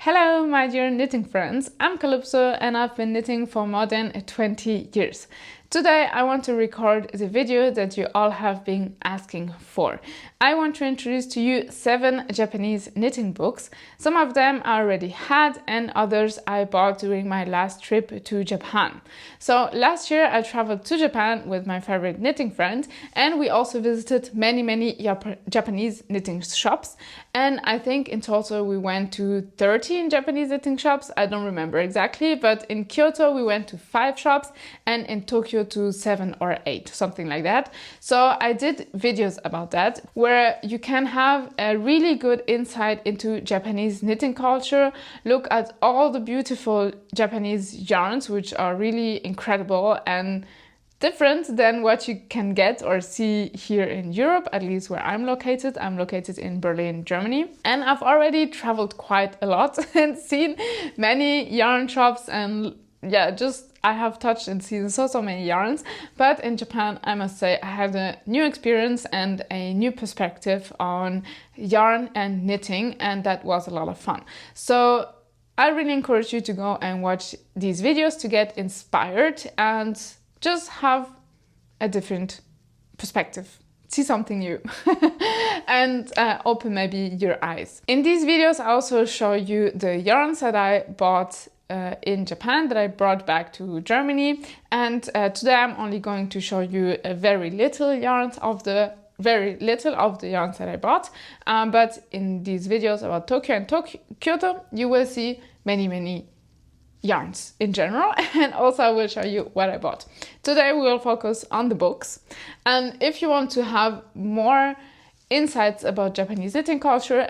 Hello, my dear knitting friends. I'm Calypso and I've been knitting for more than 20 years. Today I want to record the video that you all have been asking for. I want to introduce to you 7 Japanese knitting books. Some of them I already had and others I bought during my last trip to Japan. So last year I traveled to Japan with my favorite knitting friend and we also visited many Japanese knitting shops, and I think in total we went to 13 Japanese knitting shops. I don't remember exactly, but in Kyoto we went to 5 shops and in Tokyo to 7 or 8, something like that. So I did videos about that where you can have a really good insight into Japanese knitting culture, look at all the beautiful Japanese yarns which are really incredible and different than what you can get or see here in Europe, at least where I'm located. I'm located in Berlin, Germany. And I've already traveled quite a lot and seen many yarn shops and I have touched and seen so many yarns. But in Japan, I must say, I had a new experience and a new perspective on yarn and knitting, and that was a lot of fun. So I really encourage you to go and watch these videos to get inspired and just have a different perspective. See something new and open maybe your eyes. In these videos, I also show you the yarns that I bought in Japan that I brought back to Germany. And today I'm only going to show you a very little of the yarns that I bought. But in these videos about Tokyo and Kyoto, you will see many yarns in general, and also I will show you what I bought. Today we will focus on the books, and if you want to have more insights about Japanese knitting culture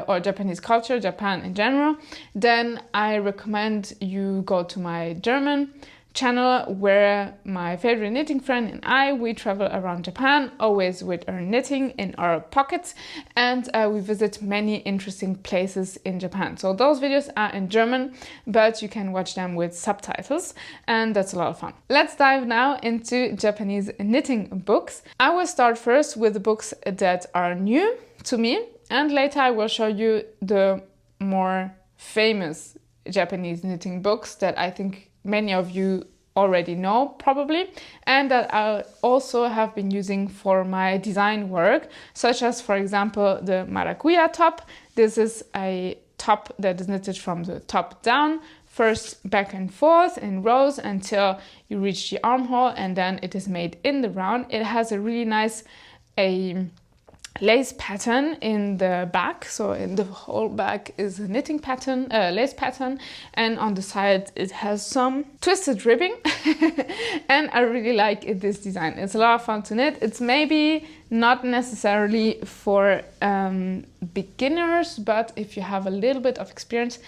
or Japanese culture, Japan in general, then I recommend you go to my German channel where my favorite knitting friend and we travel around Japan, always with our knitting in our pockets, and we visit many interesting places in Japan. So those videos are in German, but you can watch them with subtitles, and that's a lot of fun. Let's dive now into Japanese knitting books. I will start first with the books that are new to me, and later I will show you the more famous Japanese knitting books that I think many of you already know probably, and that I also have been using for my design work, such as, for example, the maracuya top. This is a top that is knitted from the top down, first back and forth in rows until you reach the armhole, and then it is made in the round. It has a really nice lace pattern in the back, so in the whole back is a knitting pattern, lace pattern, and on the side it has some twisted ribbing and I really like this design. It's a lot of fun to knit. It's maybe not necessarily for beginners, but if you have a little bit of experience,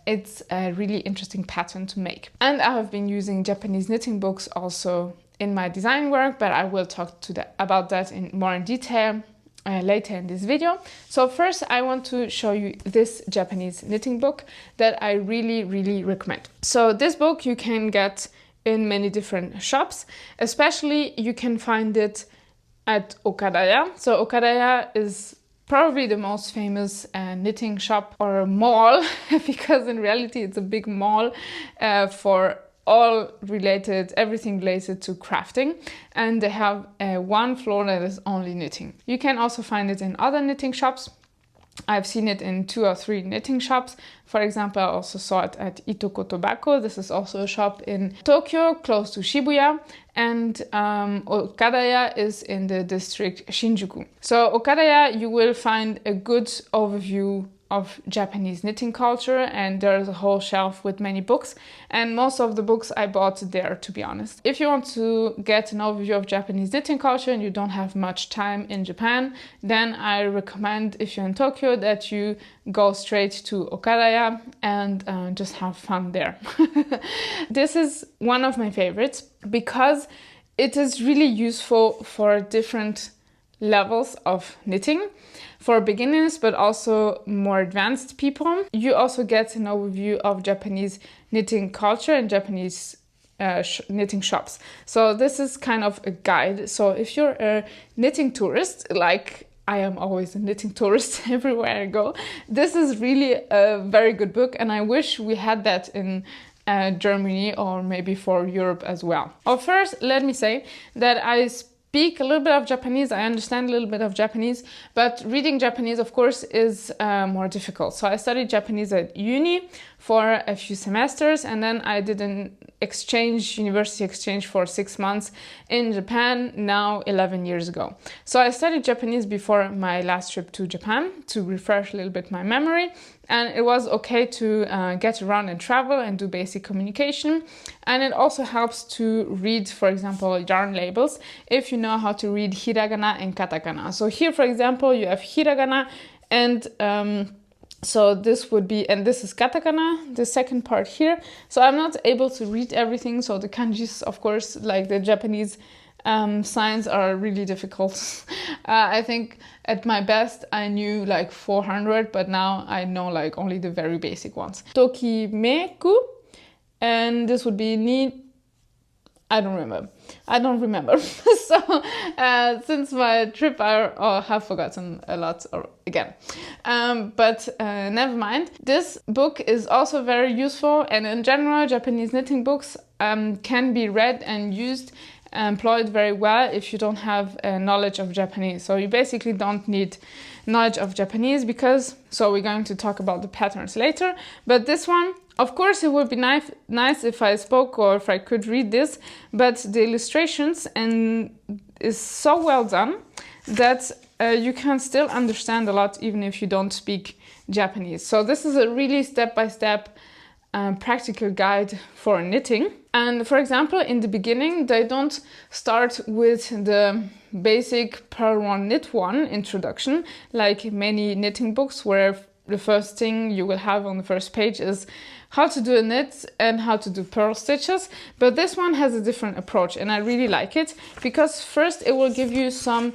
it's a really interesting pattern to make. And I have been using Japanese knitting books also in my design work, but I will talk about that more in detail later in this video. So first I want to show you this Japanese knitting book that I really recommend. So this book you can get in many different shops, especially you can find it at Okadaya. So Okadaya is probably the most famous knitting shop or mall because in reality it's a big mall for everything related to crafting, and they have one floor that is only knitting. You can also find it in other knitting shops. I've seen it in 2 or 3 knitting shops. For example, I also saw it at Itoko Tobacco. This is also a shop in Tokyo, close to Shibuya, and Okadaya is in the district Shinjuku. So Okadaya, you will find a good overview of Japanese knitting culture, and there's a whole shelf with many books, and most of the books I bought there, to be honest. If you want to get an overview of Japanese knitting culture and you don't have much time in Japan, then I recommend, if you're in Tokyo, that you go straight to Okadaya and just have fun there. This is one of my favorites because it is really useful for different levels of knitting, for beginners but also more advanced people. You also get an overview of Japanese knitting culture and Japanese knitting shops. So this is kind of a guide. So if you're a knitting tourist like I am always a knitting tourist everywhere I go. This is really a very good book, and I wish we had that in Germany or maybe for Europe as well. Well, first, let me say that I speak a little bit of Japanese, I understand a little bit of Japanese, but reading Japanese, of course, is more difficult. So I studied Japanese at uni for a few semesters, and then I did an university exchange for 6 months in Japan, now 11 years ago. So I studied Japanese before my last trip to Japan to refresh a little bit my memory, and it was okay to get around and travel and do basic communication. And it also helps to read, for example, yarn labels if you know how to read hiragana and katakana. So here, for example, you have hiragana and so this would be, and this is katakana, the second part here. So I'm not able to read everything. So the kanjis, of course, like the Japanese signs are really difficult. I think at my best I knew like 400, but now I know like only the very basic ones. Tokimeku, and this would be ni. I don't remember. So since my trip, I have forgotten a lot again. But never mind. This book is also very useful, and in general, Japanese knitting books can be read and used, employed very well if you don't have knowledge of Japanese. So you basically don't need knowledge of Japanese because, so we're going to talk about the patterns later, but this one, of course, it would be nice if I spoke or if I could read this, but the illustrations is so well done that you can still understand a lot even if you don't speak Japanese. So this is a really step-by-step practical guide for knitting. And for example, in the beginning, they don't start with the basic purl one, knit one introduction, like many knitting books where the first thing you will have on the first page is how to do a knit and how to do purl stitches. But this one has a different approach, and I really like it because first it will give you some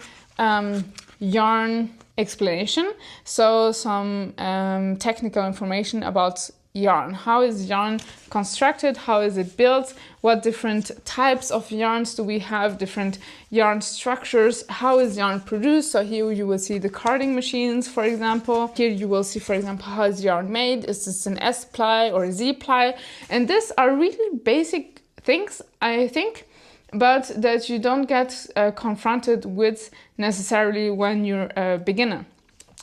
yarn explanation, so some technical information about yarn. How is yarn constructed? How is it built? What different types of yarns do we have? Different yarn structures? How is yarn produced? So here you will see the carding machines, for example. Here you will see, for example, how is yarn made? Is this an S ply or a Z ply? And these are really basic things, I think, but that you don't get confronted with necessarily when you're a beginner.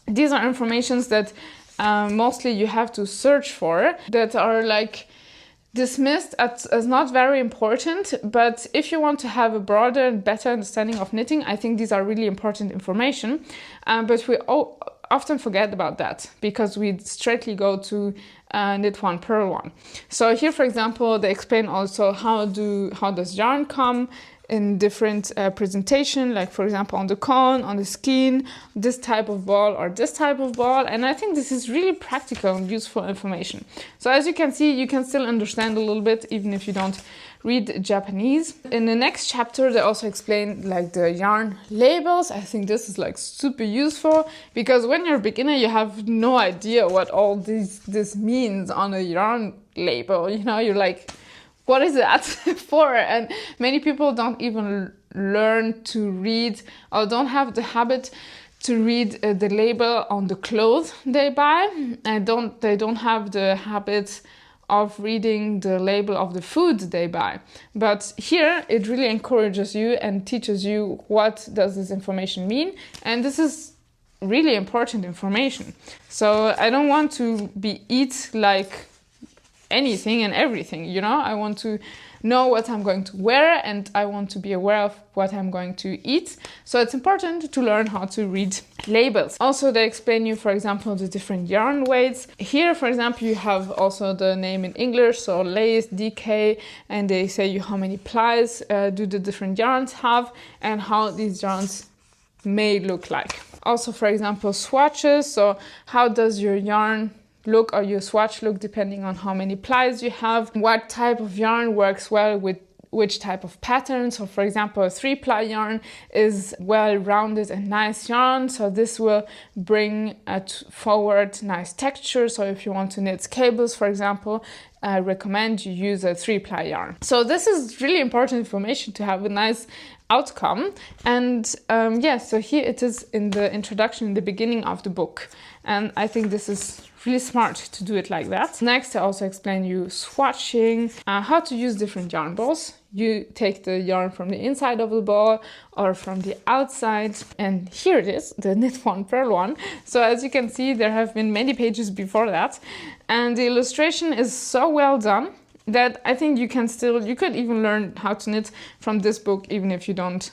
These are informations that mostly you have to search for, that are like dismissed as not very important, but if you want to have a broader and better understanding of knitting, I think these are really important information, but we often forget about that because we straightly go to knit one, purl one. So here, for example, they explain also how does yarn come in different presentation, like for example on the cone, on the skein, this type of ball or this type of ball, and I think this is really practical and useful information. So as you can see, you can still understand a little bit even if you don't read Japanese. In the next chapter they also explain like the yarn labels. I think this is like super useful because when you're a beginner you have no idea what all this means on a yarn label, you know, you're like, what is that for? And many people don't even learn to read or don't have the habit to read the label on the clothes they buy, and they don't have the habit of reading the label of the food they buy. But here it really encourages you and teaches you what does this information mean, and this is really important information. So I don't want to eat like anything and everything, you know. I want to know what I'm going to wear and I want to be aware of what I'm going to eat. So it's important to learn how to read labels. Also, they explain you, for example, the different yarn weights. Here, for example, you have also the name in English, so lace, DK, and they say you how many plies do the different yarns have and how these yarns may look like. Also, for example, swatches, so how does your yarn look or your swatch look depending on how many plies you have, what type of yarn works well with which type of pattern. So for example, a 3-ply yarn is well-rounded and nice yarn, so this will bring forward nice texture. So if you want to knit cables, for example, I recommend you use a 3-ply yarn. So this is really important information to have a nice outcome. And yeah, so here it is in the introduction, in the beginning of the book. And I think this is really smart to do it like that. Next, I also explain you swatching, how to use different yarn balls. You take the yarn from the inside of the ball or from the outside. And here it is, the knit one, purl one. So as you can see, there have been many pages before that. And the illustration is so well done that I think you could even learn how to knit from this book, even if you don't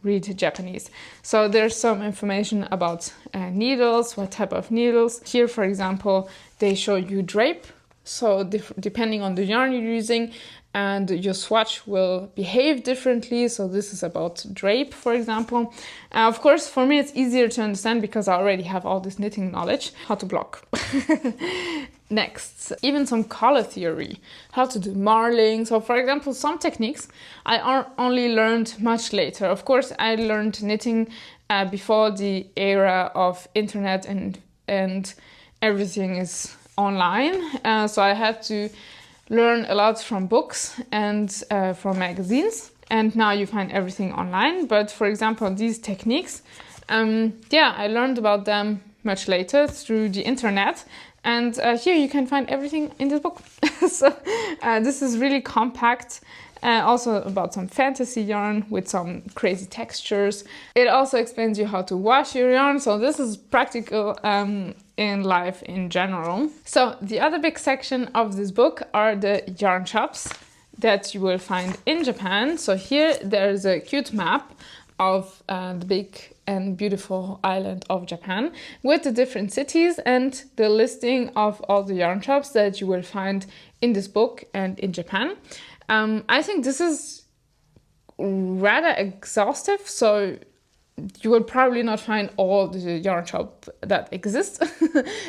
read Japanese. So there's some information about needles, what type of needles. Here, for example, they show you drape. So depending on the yarn you're using, and your swatch will behave differently. So this is about drape, for example. Of course, for me, it's easier to understand because I already have all this knitting knowledge. How to block. Next, even some color theory, how to do marling. So for example, some techniques I only learned much later. Of course, I learned knitting before the era of internet and everything is online. So I had to learn a lot from books and from magazines. And now you find everything online. But for example, these techniques, yeah, I learned about them much later through the internet. And here you can find everything in this book. So this is really compact. Also about some fantasy yarn with some crazy textures. It also explains you how to wash your yarn. So this is practical in life in general. So the other big section of this book are the yarn shops that you will find in Japan. So here there's a cute map of the big and beautiful island of Japan with the different cities and the listing of all the yarn shops that you will find in this book and in Japan. I think this is rather exhaustive, so you will probably not find all the yarn shop that exist,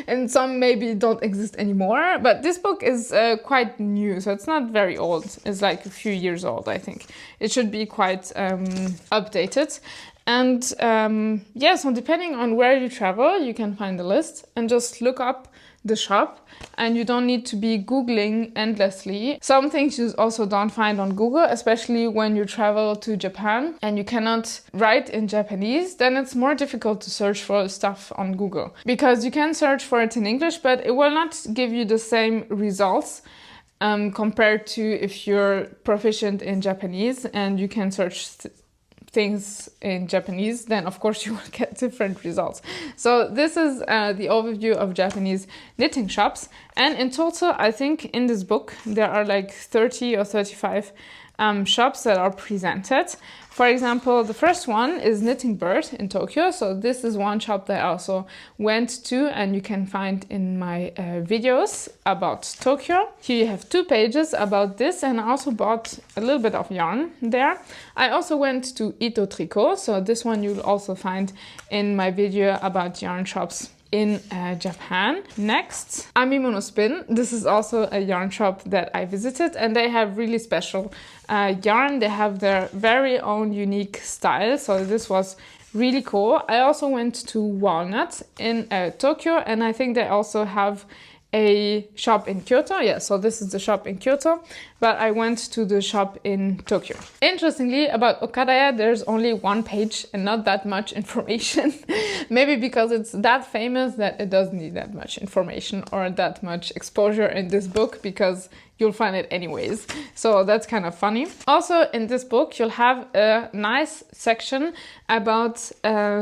and some maybe don't exist anymore. But this book is quite new, so it's not very old. It's like a few years old, I think. It should be quite updated. And yeah, so depending on where you travel, you can find the list and just look up the shop, and you don't need to be Googling endlessly. Some things you also don't find on Google, especially when you travel to Japan and you cannot write in Japanese, then it's more difficult to search for stuff on Google. Because you can search for it in English, but it will not give you the same results compared to if you're proficient in Japanese and you can search things in Japanese, then of course you will get different results. So this is the overview of Japanese knitting shops. And in total, I think in this book, there are like 30 or 35 shops that are presented. For example, the first one is Knitting Bird in Tokyo. So this is one shop that I also went to and you can find in my videos about Tokyo. Here you have 2 pages about this, and I also bought a little bit of yarn there. I also went to Ito Tricot. So this one you'll also find in my video about yarn shops in Japan. Next, Amimono Spin. This is also a yarn shop that I visited, and they have really special yarn. They have their very own unique style, so this was really cool. I also went to Walnut in Tokyo, and I think they also have a shop in Kyoto. Yeah, so this is the shop in Kyoto, but I went to the shop in Tokyo. Interestingly, about Okadaya, there's only 1 page and not that much information. Maybe because it's that famous that it doesn't need that much information or that much exposure in this book, because you'll find it anyways. So that's kind of funny. Also in this book, you'll have a nice section about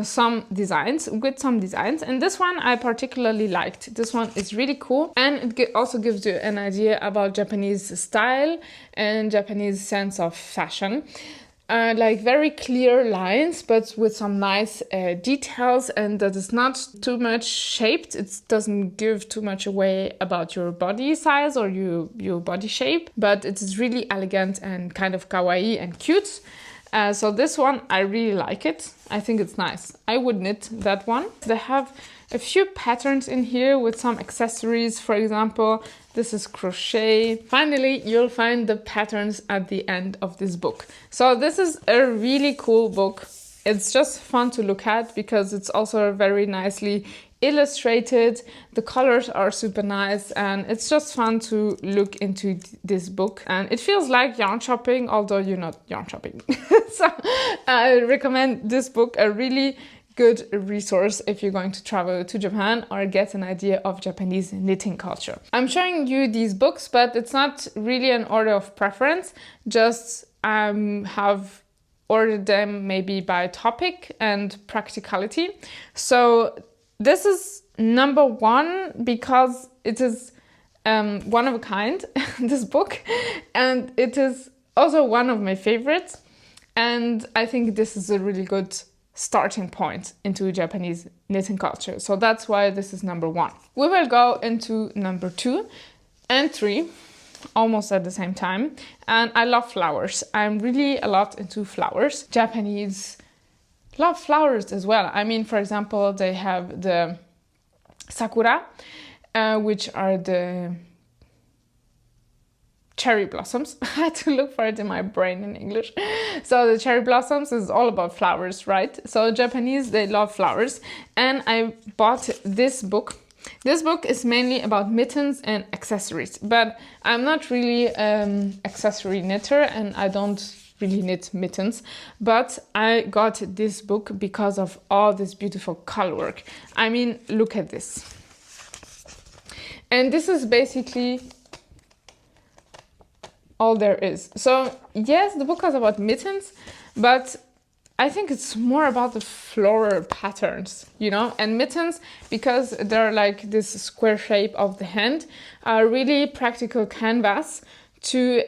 some designs, and this one I particularly liked. This one is really cool, and it also gives you an idea about Japanese style and Japanese sense of fashion. Like very clear lines, but with some nice details, and that is not too much shaped. It doesn't give too much away about your body size or your body shape, but it is really elegant and kind of kawaii and cute. So this one, I really like it. I think it's nice. I would knit that one. They have a few patterns in here with some accessories. For example, this is crochet. Finally, you'll find the patterns at the end of this book. So this is a really cool book. It's just fun to look at because it's also very nicely illustrated. The colors are super nice, and it's just fun to look into this book. And it feels like yarn shopping, although you're not yarn shopping. So I recommend this book, a really good resource if you're going to travel to Japan or get an idea of Japanese knitting culture. I'm showing you these books, but it's not really an order of preference, just have ordered them maybe by topic and practicality. So this is number 1 because it is one of a kind, this book, and it is also one of my favorites. And I think this is a really good starting point into Japanese knitting culture. So that's why this is number 1. We will go into number 2 and 3 almost at the same time. And I love flowers. I'm really a lot into flowers. Japanese love flowers as well. I mean, for example, they have the sakura, which are the cherry blossoms. I had to look for it in my brain in English. So the cherry blossoms is all about flowers, right? So Japanese, they love flowers. And I bought this book. This book is mainly about mittens and accessories, but I'm not really accessory knitter and I don't really knit mittens, but I got this book because of all this beautiful color work. I mean, look at this. And this is basically all there is. So yes, the book is about mittens, but I think it's more about the floral patterns, you know, and mittens, because they're like this square shape of the hand, are really practical canvas to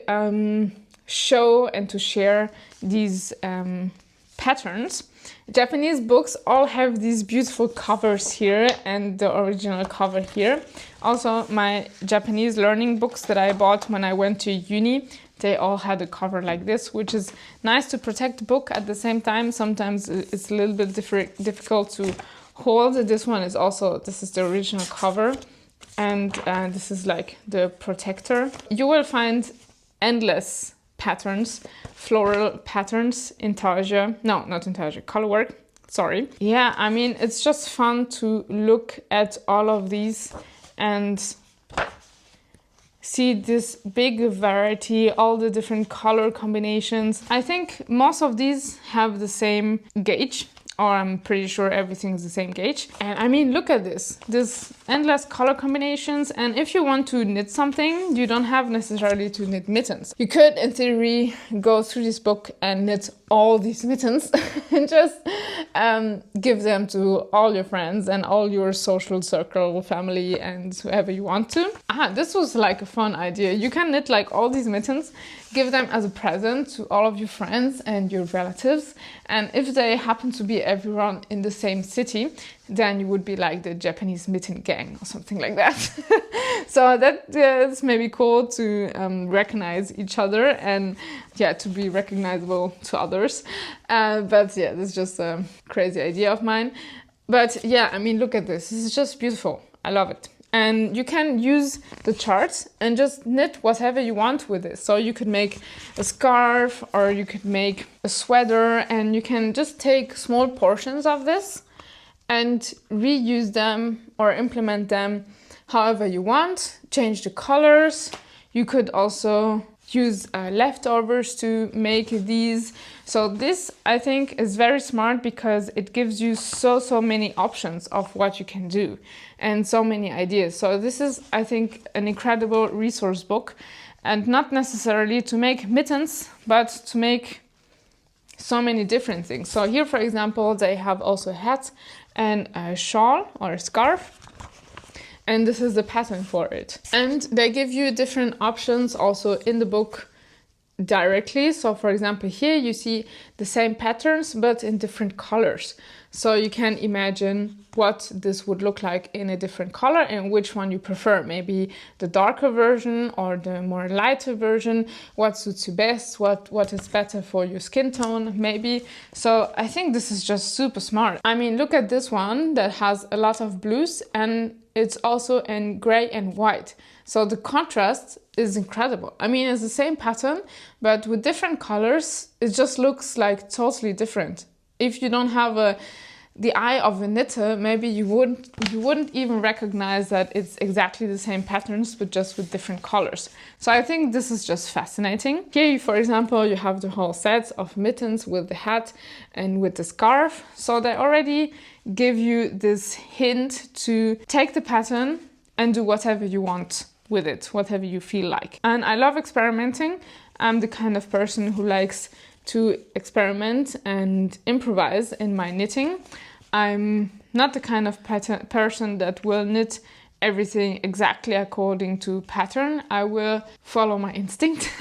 show and to share these patterns. Japanese books all have these beautiful covers here and the original cover here. Also, my Japanese learning books that I bought when I went to uni, they all had a cover like this, which is nice to protect the book. At the same time, sometimes it's a little bit difficult to hold. This one is also, this is the original cover, and this is like the protector. You will find endless patterns, floral patterns, intarsia, no, not intarsia, color work, sorry. Yeah, I mean, it's just fun to look at all of these and see this big variety, all the different color combinations. I think most of these have the same gauge, or I'm pretty sure everything's the same gauge. And I mean, look at this endless color combinations. And if you want to knit something, you don't have necessarily to knit mittens. You could, in theory, go through this book and knit all these mittens and just give them to all your friends and all your social circle, family, and whoever you want to. This was like a fun idea. You can knit like all these mittens, give them as a present to all of your friends and your relatives. And if they happen to be everyone in the same city, then you would be like the Japanese mitten gang or something like that. So that's maybe cool to recognize each other and yeah, to be recognizable to others. But yeah, that's just a crazy idea of mine. But yeah, I mean, look at this. This is just beautiful. I love it. And you can use the chart and just knit whatever you want with this. So you could make a scarf or you could make a sweater, and you can just take small portions of this and reuse them or implement them however you want, change the colors. You could also use leftovers to make these. So this, I think, is very smart because it gives you so many options of what you can do and so many ideas. So this is, I think, an incredible resource book, and not necessarily to make mittens, but to make so many different things. So here, for example, they have also a hat and a shawl or a scarf. And this is the pattern for it. And they give you different options also in the book directly. So for example, here you see the same patterns, but in different colors. So you can imagine what this would look like in a different color and which one you prefer. Maybe the darker version or the more lighter version, what suits you best, what is better for your skin tone, maybe. So I think this is just super smart. I mean, look at this one that has a lot of blues, and it's also in gray and white. So the contrast is incredible. I mean, it's the same pattern, but with different colors, it just looks like totally different. If you don't have the eye of a knitter, maybe you wouldn't even recognize that it's exactly the same patterns, but just with different colors. So I think this is just fascinating. Here, for example, you have the whole set of mittens with the hat and with the scarf. So they already give you this hint to take the pattern and do whatever you want with it, whatever you feel like. And I love experimenting. I'm the kind of person who likes to experiment and improvise in my knitting. I'm not the kind of person that will knit everything exactly according to pattern. I will follow my instinct.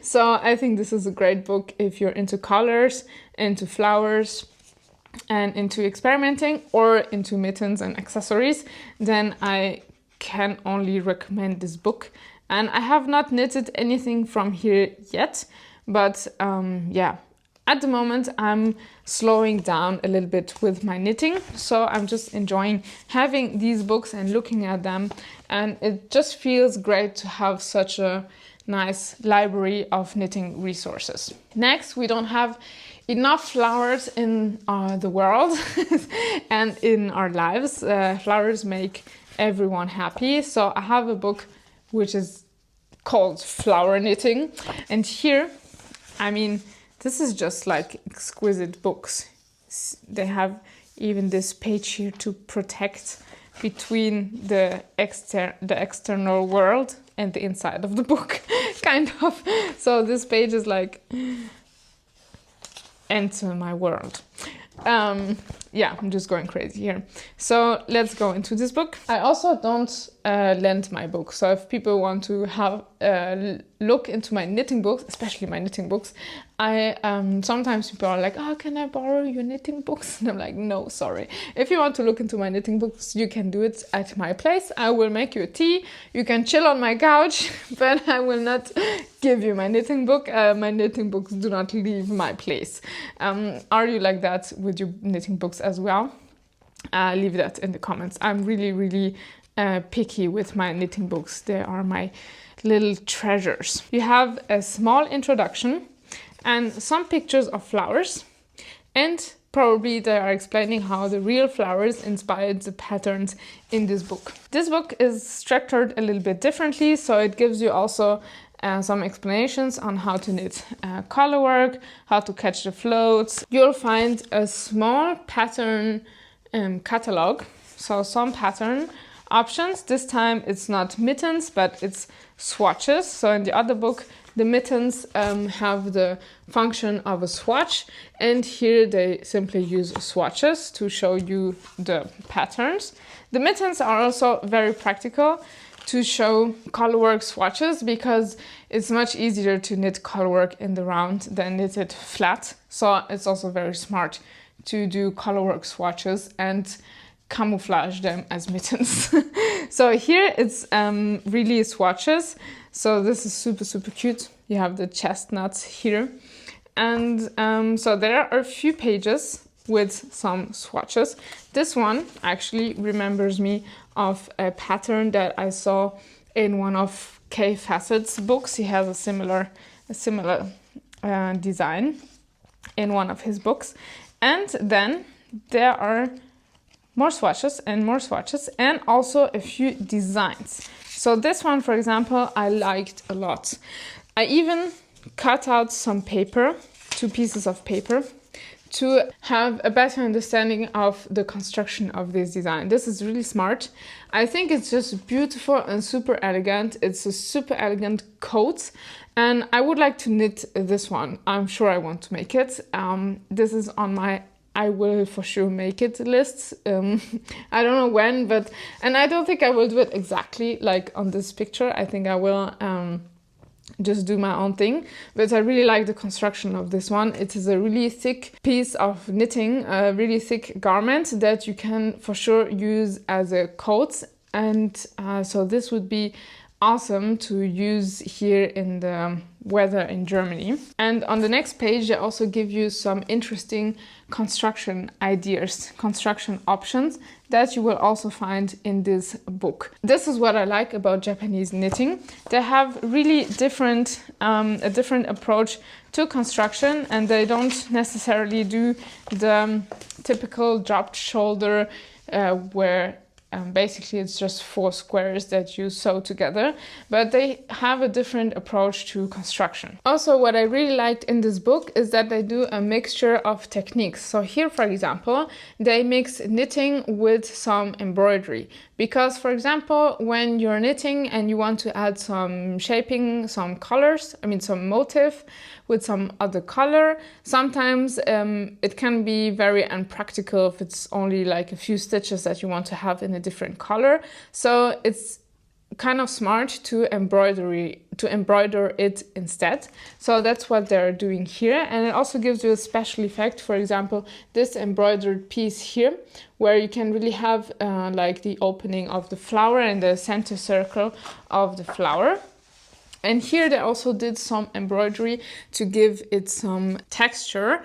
So I think this is a great book if you're into colors, into flowers, and into experimenting, or into mittens and accessories. Then I can only recommend this book. And I have not knitted anything from here yet, but yeah, at the moment I'm slowing down a little bit with my knitting. So I'm just enjoying having these books and looking at them. And it just feels great to have such a nice library of knitting resources. Next, we don't have enough flowers in the world and in our lives. Flowers make everyone happy. So I have a book which is called Flower Knitting. And here, I mean, this is just like exquisite books. They have even this page here to protect between the external world and the inside of the book, kind of. So this page is like, enter my world. Yeah, I'm just going crazy here. So let's go into this book. I also don't lend my books. So if people want to have a look into my knitting books, especially my knitting books, I sometimes people are like, oh, can I borrow your knitting books? And I'm like, no, sorry. If you want to look into my knitting books, you can do it at my place. I will make you a tea. You can chill on my couch, but I will not give you my knitting book. My knitting books do not leave my place. Are you like that with your knitting books as well? Leave that in the comments. I'm really, really picky with my knitting books. They are my little treasures. You have a small introduction and some pictures of flowers, and probably they are explaining how the real flowers inspired the patterns in this book. This book is structured a little bit differently, so it gives you also some explanations on how to knit color work, how to catch the floats. You'll find a small pattern catalog, so some pattern options. This time it's not mittens, but it's swatches. So in the other book, the mittens have the function of a swatch, and here they simply use swatches to show you the patterns. The mittens are also very practical to show colorwork swatches, because it's much easier to knit colorwork in the round than knit it flat. So it's also very smart to do colorwork swatches and camouflage them as mittens. So here it's really swatches. So this is super, super cute. You have the chestnuts here. And so there are a few pages with some swatches. This one actually remembers me of a pattern that I saw in one of Kay Facet's books. He has a similar design in one of his books. And then there are more swatches and also a few designs. So this one, for example, I liked a lot. I even cut out some paper, 2 pieces of paper, to have a better understanding of the construction of this design. This is really smart. I think it's just beautiful and super elegant. It's a super elegant coat, and I would like to knit this one. I'm sure I want to make it. This is on my I will for sure make it list. I don't know when, and I don't think I will do it exactly like on this picture. I think I will just do my own thing, but I really like the construction of this one. It is a really thick piece of knitting, a really thick garment that you can for sure use as a coat, and so this would be awesome to use here in the weather in Germany. And on the next page, they also give you some interesting construction ideas, construction options that you will also find in this book. This is what I like about Japanese knitting. They have really a different approach to construction, and they don't necessarily do the typical dropped shoulder where basically it's just 4 squares that you sew together, but they have a different approach to construction. Also, what I really liked in this book is that they do a mixture of techniques. So here, for example, they mix knitting with some embroidery. Because, for example, when you're knitting and you want to add some shaping, some colors, some motif with some other color, sometimes it can be very unpractical if it's only like a few stitches that you want to have in a different color. So it's kind of smart to embroider it instead. So that's what they're doing here, and it also gives you a special effect. For example, this embroidered piece here, where you can really have like the opening of the flower and the center circle of the flower. And here they also did some embroidery to give it some texture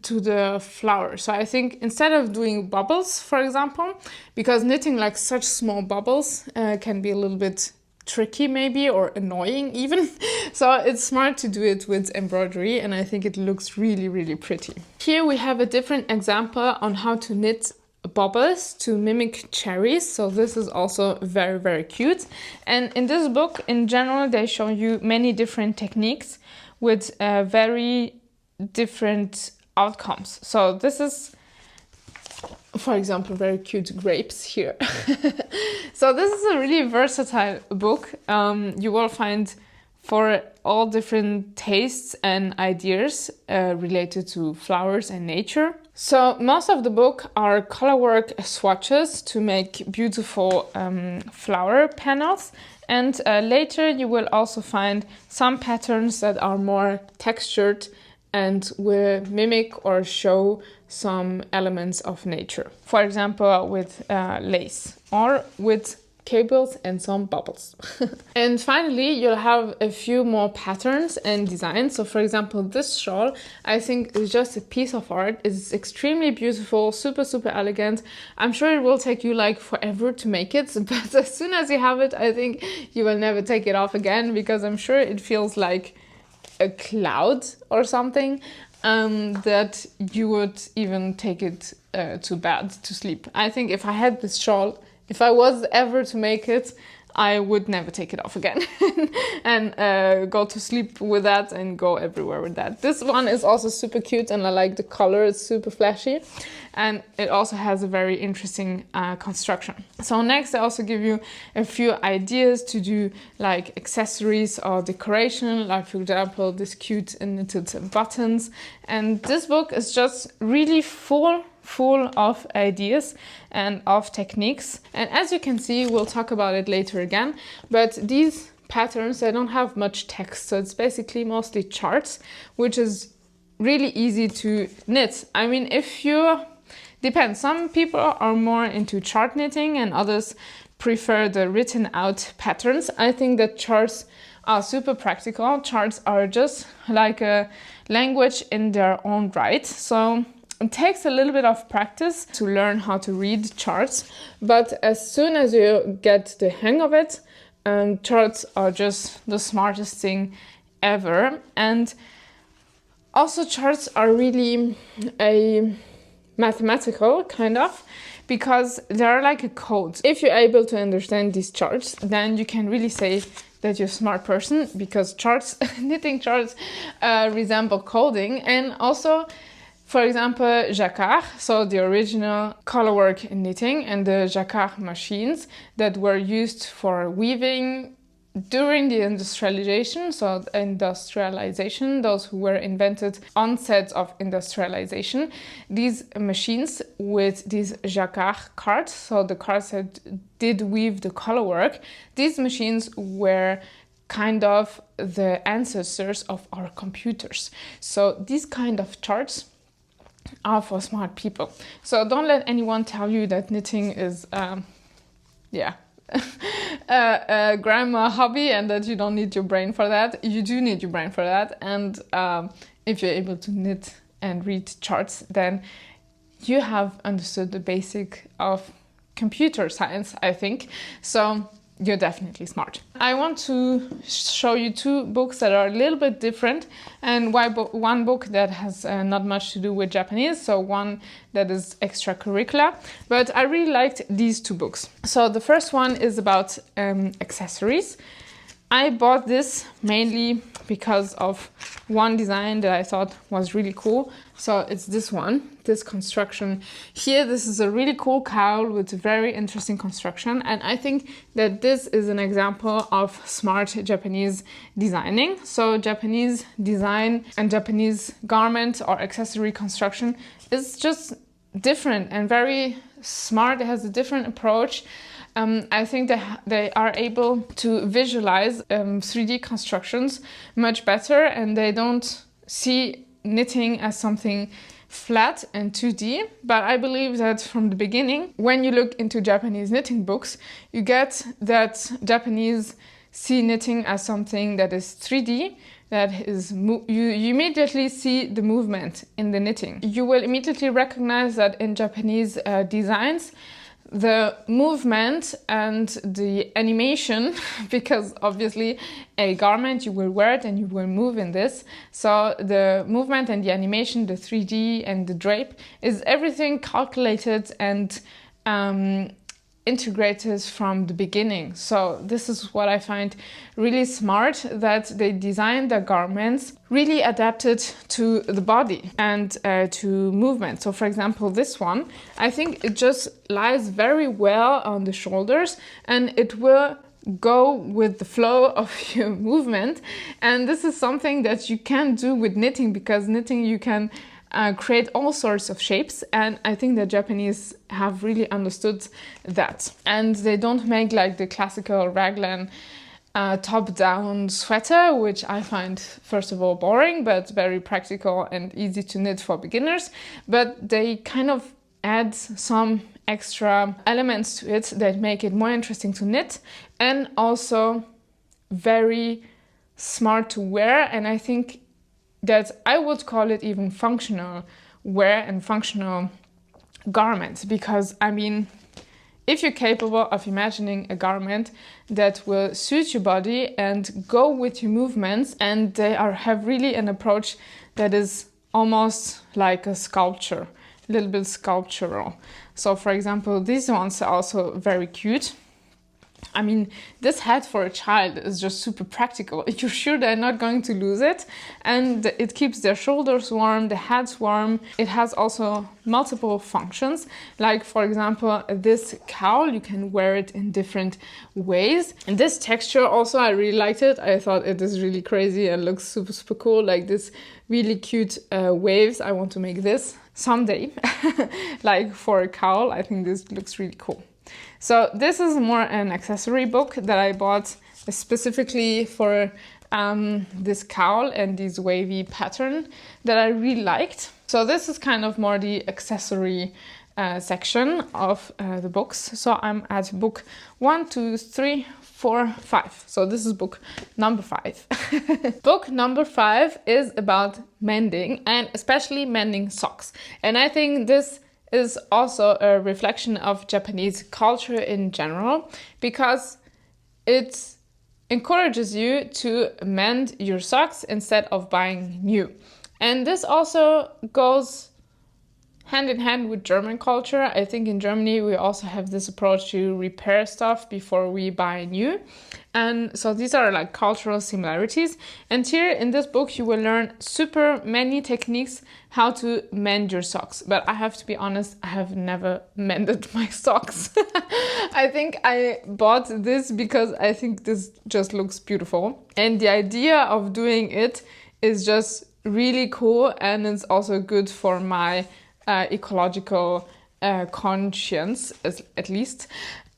to the flower. So I think instead of doing bubbles, for example, because knitting like such small bubbles can be a little bit tricky maybe, or annoying even. So it's smart to do it with embroidery, and I think it looks really, really pretty. Here we have a different example on how to knit bubbles to mimic cherries. So this is also very, very cute. And in this book, in general, they show you many different techniques with very different outcomes. So this is, for example, very cute grapes here. So this is a really versatile book. You will find for all different tastes and ideas related to flowers and nature. So most of the book are colorwork swatches to make beautiful flower panels. And later you will also find some patterns that are more textured and will mimic or show some elements of nature. For example, with lace or with cables and some bubbles. And finally, you'll have a few more patterns and designs. So for example, this shawl, I think is just a piece of art. It's extremely beautiful, super, super elegant. I'm sure it will take you like forever to make it, but as soon as you have it, I think you will never take it off again, because I'm sure it feels like a cloud or something, that you would even take it to bed to sleep. I think if I had this shawl, if I was ever to make it, I would never take it off again and go to sleep with that and go everywhere with that. This one is also super cute, and I like the color. It's super flashy, and it also has a very interesting construction. So next, I also give you a few ideas to do like accessories or decoration, like for example, this cute knitted buttons. And this book is just really full of ideas and of techniques. And as you can see, we'll talk about it later again, but these patterns, they don't have much text, so it's basically mostly charts, which is really easy to knit. I mean, if you depends, some people are more into chart knitting and others prefer the written out patterns. I think that charts are super practical. Charts are just like a language in their own right. So it takes a little bit of practice to learn how to read charts, but as soon as you get the hang of it, charts are just the smartest thing ever. And also charts are really a mathematical kind of, because they're like a code. If you're able to understand these charts, then you can really say that you're a smart person, because charts, knitting charts resemble coding. And also, for example, jacquard, so the original colorwork in knitting, and the jacquard machines that were used for weaving during the industrialization. So industrialization, those who were invented onset of industrialization, these machines with these jacquard cards, so the cards that did weave the colorwork, these machines were kind of the ancestors of our computers. So these kind of charts are for smart people. So don't let anyone tell you that knitting is a grandma hobby and that you don't need your brain for that. You do need your brain for that. And if you're able to knit and read charts, then you have understood the basic of computer science, I think. So you're definitely smart. I want to show you two books that are a little bit different, and one book that has not much to do with Japanese, so one that is extracurricular, but I really liked these two books. So the first one is about accessories. I bought this mainly because of one design that I thought was really cool. So it's this one, this construction here. This is a really cool cowl with very interesting construction. And I think that this is an example of smart Japanese designing. So Japanese design and Japanese garment or accessory construction is just different and very smart. It has a different approach. I think that they are able to visualize 3D constructions much better, and they don't see knitting as something flat and 2D. But I believe that from the beginning, when you look into Japanese knitting books, you get that Japanese see knitting as something that is 3D, that is you immediately see the movement in the knitting. You will immediately recognize that in Japanese designs, the movement and the animation, because obviously a garment, you will wear it and you will move in this. So the movement and the animation, the 3D and the drape, is everything calculated and integrated from the beginning. So this is what I find really smart, that they designed the garments really adapted to the body and to movement. So for example, this one, I think it just lies very well on the shoulders and it will go with the flow of your movement. And this is something that you can do with knitting, because knitting you can create all sorts of shapes, and I think the Japanese have really understood that. And they don't make like the classical raglan top-down sweater, which I find first of all boring, but very practical and easy to knit for beginners. But they kind of add some extra elements to it that make it more interesting to knit, and also very smart to wear. And I think that I would call it even functional wear and functional garments, because I mean, if you're capable of imagining a garment that will suit your body and go with your movements, and they have really an approach that is almost like a sculpture, a little bit sculptural. So for example, these ones are also very cute. I mean, this hat for a child is just super practical. You're sure they're not going to lose it, and it keeps their shoulders warm, the hat's warm. It has also multiple functions, like for example, this cowl, you can wear it in different ways. And this texture also, I really liked it. I thought it is really crazy and looks super, super cool, like this really cute waves. I want to make this someday, like for a cowl. I think this looks really cool. So this is more an accessory book that I bought specifically for this cowl and this wavy pattern that I really liked. So this is kind of more the accessory section of the books. So I'm at book 1, 2, 3, 4, 5. So this is book number 5. Book number 5 is about mending, and especially mending socks. And I think this is also a reflection of Japanese culture in general, because it encourages you to mend your socks instead of buying new. And this also goes hand in hand with German culture. I think in Germany we also have this approach to repair stuff before we buy new. And so these are like cultural similarities. And here in this book you will learn super many techniques how to mend your socks. But I have to be honest, I have never mended my socks. I think I bought this because I think this just looks beautiful. And the idea of doing it is just really cool, and it's also good for my ecological conscience, at least.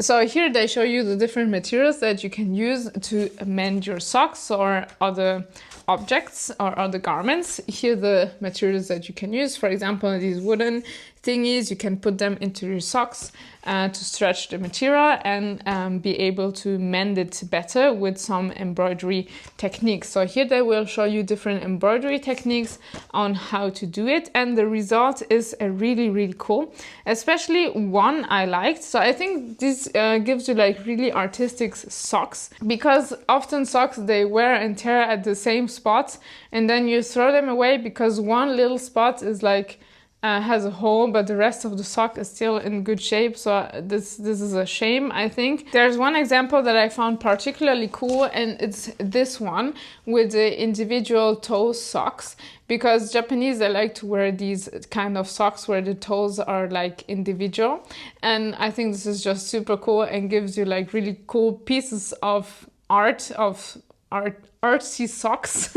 So here they show you the different materials that you can use to mend your socks or other objects or other garments. Here the materials that you can use, for example, these wooden thing is, you can put them into your socks to stretch the material and be able to mend it better with some embroidery techniques. So here they will show you different embroidery techniques on how to do it, and the result is really cool. Especially one I liked. So I think this gives you like really artistic socks, because often socks, they wear and tear at the same spots, and then you throw them away because one little spot is like has a hole, but the rest of the sock is still in good shape. So this is a shame, I think. There's one example that I found particularly cool, and it's this one with the individual toe socks, because Japanese, they like to wear these kind of socks where the toes are like individual, and I think this is just super cool and gives you like really cool pieces of artsy socks.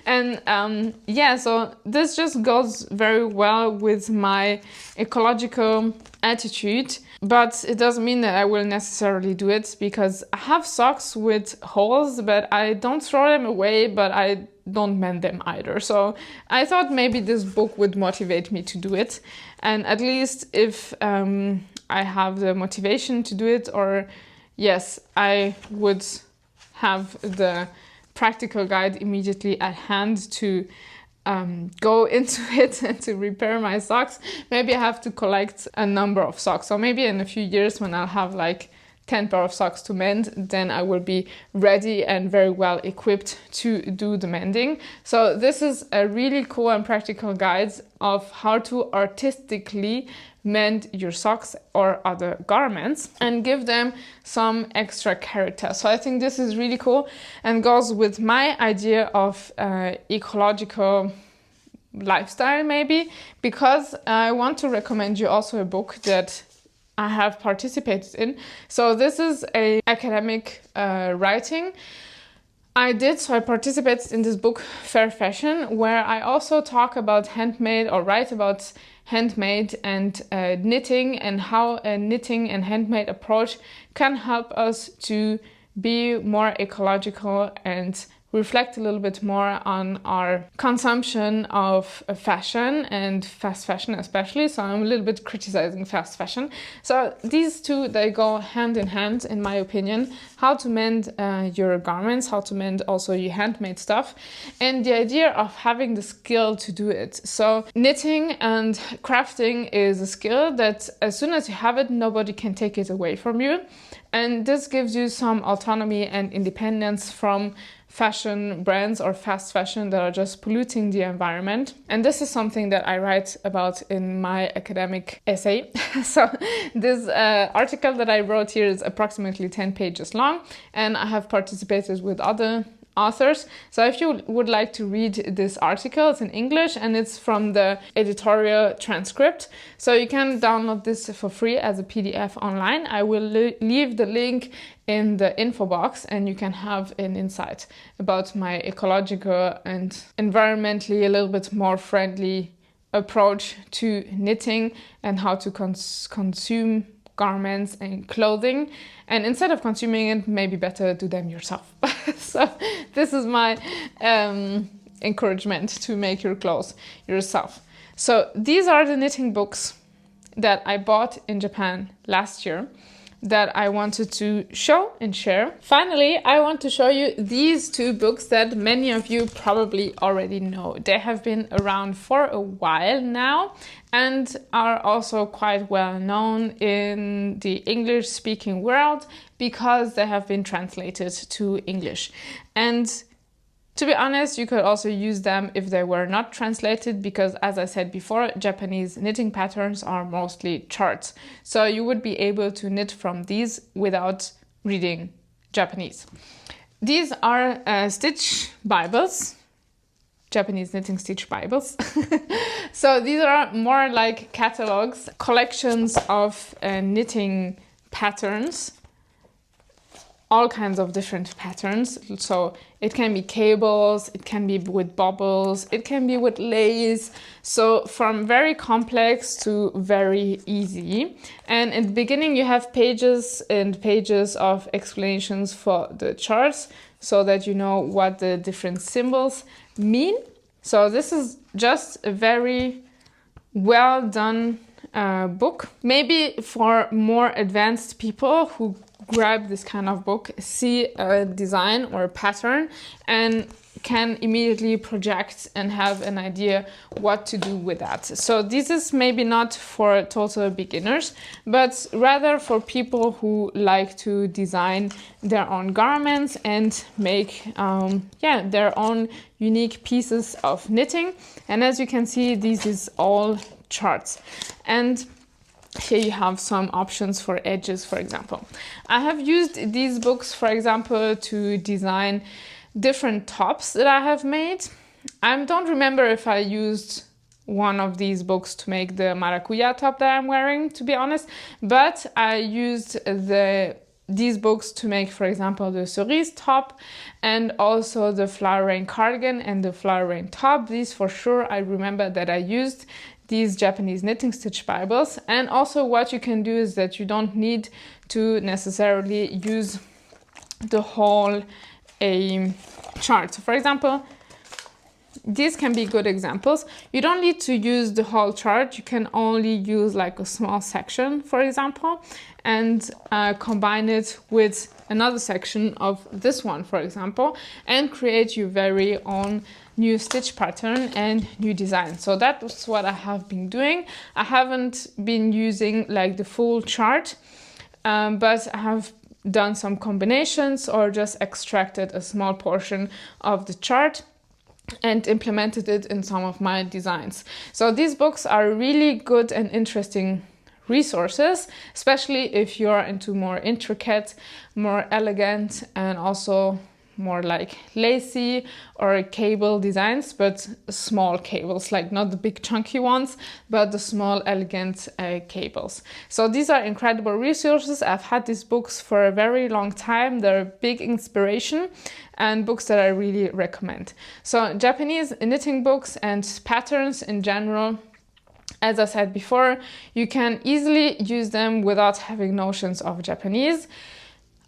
And yeah, so this just goes very well with my ecological attitude, but it doesn't mean that I will necessarily do it, because I have socks with holes, but I don't throw them away, but I don't mend them either. So I thought maybe this book would motivate me to do it, and at least if I have the motivation to do it, or yes, I would have the practical guide immediately at hand to go into it and to repair my socks. Maybe I have to collect a number of socks. So maybe in a few years, when I'll have like 10 pair of socks to mend, then I will be ready and very well equipped to do the mending. So this is a really cool and practical guide of how to artistically mend your socks or other garments and give them some extra character. So I think this is really cool and goes with my idea of ecological lifestyle, maybe, because I want to recommend you also a book that I have participated in. So this is a academic writing I participated in this book, Fair Fashion, where I also talk about handmade, or write about handmade and knitting, and how a knitting and handmade approach can help us to be more ecological and reflect a little bit more on our consumption of fashion, and fast fashion especially. So I'm a little bit criticizing fast fashion. So these two, they go hand in hand, in my opinion. How to mend your garments, how to mend also your handmade stuff, and the idea of having the skill to do it. So knitting and crafting is a skill that as soon as you have it, nobody can take it away from you. And this gives you some autonomy and independence from fashion brands or fast fashion that are just polluting the environment. And this is something that I write about in my academic essay. So this article that I wrote here is approximately 10 pages long, and I have participated with other authors. So if you would like to read this article, it's in English and it's from the editorial transcript. So you can download this for free as a PDF online. I will leave the link in the info box, and you can have an insight about my ecological and environmentally a little bit more friendly approach to knitting and how to consume garments and clothing. And instead of consuming it, maybe better do them yourself. So this is my encouragement to make your clothes yourself. So these are the knitting books that I bought in Japan last year that I wanted to show and share. Finally, I want to show you these two books that many of you probably already know. They have been around for a while now and are also quite well known in the English-speaking world because they have been translated to English. And to be honest, you could also use them if they were not translated, because as I said before, Japanese knitting patterns are mostly charts. So you would be able to knit from these without reading Japanese. These are stitch Bibles, Japanese knitting stitch Bibles. So these are more like catalogs, collections of knitting patterns, all kinds of different patterns. So it can be cables, it can be with bubbles, it can be with lace. So from very complex to very easy. And in the beginning you have pages and pages of explanations for the charts so that you know what the different symbols mean. So this is just a very well done book. Maybe for more advanced people who grab this kind of book, see a design or a pattern and can immediately project and have an idea what to do with that. So this is maybe not for total beginners, but rather for people who like to design their own garments and make their own unique pieces of knitting. And as you can see, this is all charts. And here you have some options for edges, for example. I have used these books, for example, to design different tops that I have made. I don't remember if I used one of these books to make the maracuja top that I'm wearing, to be honest, but I used these books to make, for example, the cerise top and also the flower rain cardigan and the flower rain top. These for sure, I remember that I used these Japanese knitting stitch Bibles. And also what you can do is that you don't need to necessarily use the whole chart. So for example, these can be good examples. You don't need to use the whole chart. You can only use like a small section, for example, and combine it with another section of this one, for example, and create your very own new stitch pattern and new design. So that's what I have been doing. I haven't been using like the full chart, but I have done some combinations or just extracted a small portion of the chart and implemented it in some of my designs. So these books are really good and interesting resources, especially if you're into more intricate, more elegant, and also more like lacy or cable designs, but small cables, like not the big chunky ones, but the small elegant cables. So these are incredible resources. I've had these books for a very long time. They're a big inspiration and books that I really recommend. So Japanese knitting books and patterns in general, as I said before, you can easily use them without having notions of Japanese.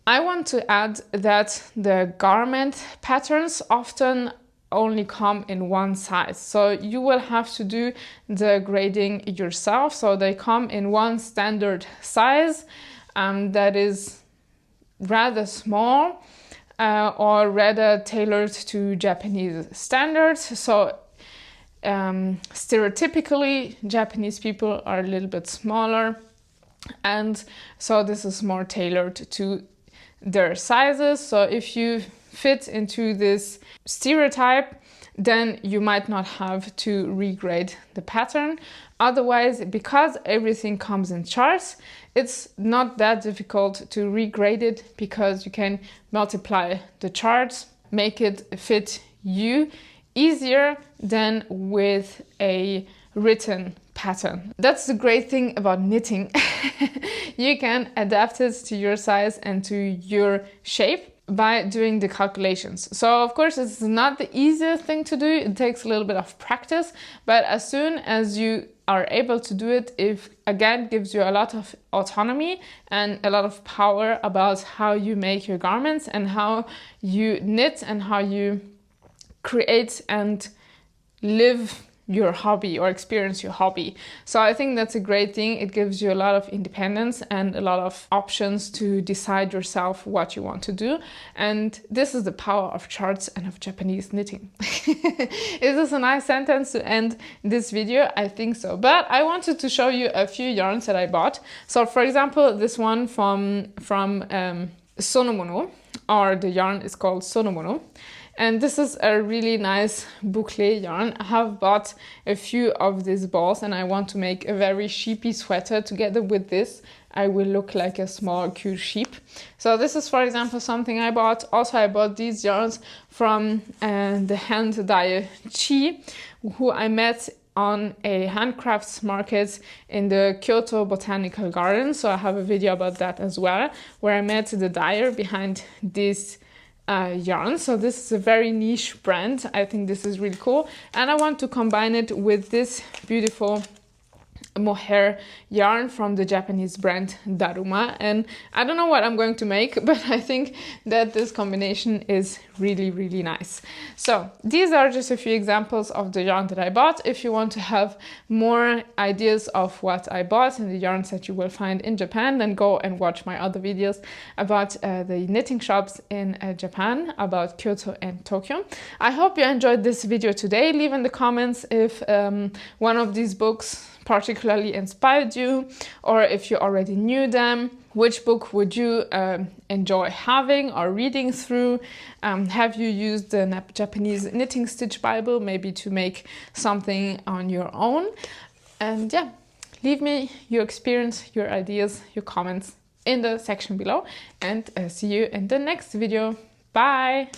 I want to add that the garment patterns often only come in one size. So you will have to do the grading yourself. So they come in one standard size that is rather small or rather tailored to Japanese standards. So stereotypically, Japanese people are a little bit smaller. And so this is more tailored to their sizes. So if you fit into this stereotype, then you might not have to regrade the pattern. Otherwise, because everything comes in charts, it's not that difficult to regrade it because you can multiply the charts, make it fit you easier than with a written pattern. That's the great thing about knitting. You can adapt it to your size and to your shape by doing the calculations. So of course it's not the easiest thing to do. It takes a little bit of practice, but as soon as you are able to do it, it again gives you a lot of autonomy and a lot of power about how you make your garments and how you knit and how you create and live your hobby or experience your hobby. So I think that's a great thing. It gives you a lot of independence and a lot of options to decide yourself what you want to do. And this is the power of charts and of Japanese knitting. Is this a nice sentence to end this video? I think so. But I wanted to show you a few yarns that I bought. So for example, this one from Sonomono, or the yarn is called Sonomono. And this is a really nice boucle yarn. I have bought a few of these balls and I want to make a very sheepy sweater. Together with this, I will look like a small cute sheep. So this is, for example, something I bought. Also, I bought these yarns from the hand dyer Chi, who I met on a handcrafts market in the Kyoto Botanical Garden. So I have a video about that as well, where I met the dyer behind this yarn. So this is a very niche brand. I think this is really cool. And I want to combine it with this beautiful mohair yarn from the Japanese brand Daruma, and I don't know what I'm going to make, but I think that this combination is really, really nice. So these are just a few examples of the yarn that I bought. If you want to have more ideas of what I bought and the yarns that you will find in Japan, then go and watch my other videos about the knitting shops in Japan, about Kyoto and Tokyo. I hope you enjoyed this video today. Leave in the comments if one of these books particularly inspired you, or if you already knew them. Which book would you enjoy having or reading through? Have you used the Japanese knitting stitch Bible maybe to make something on your own? And yeah, leave me your experience, your ideas, your comments in the section below, and see you in the next video. Bye!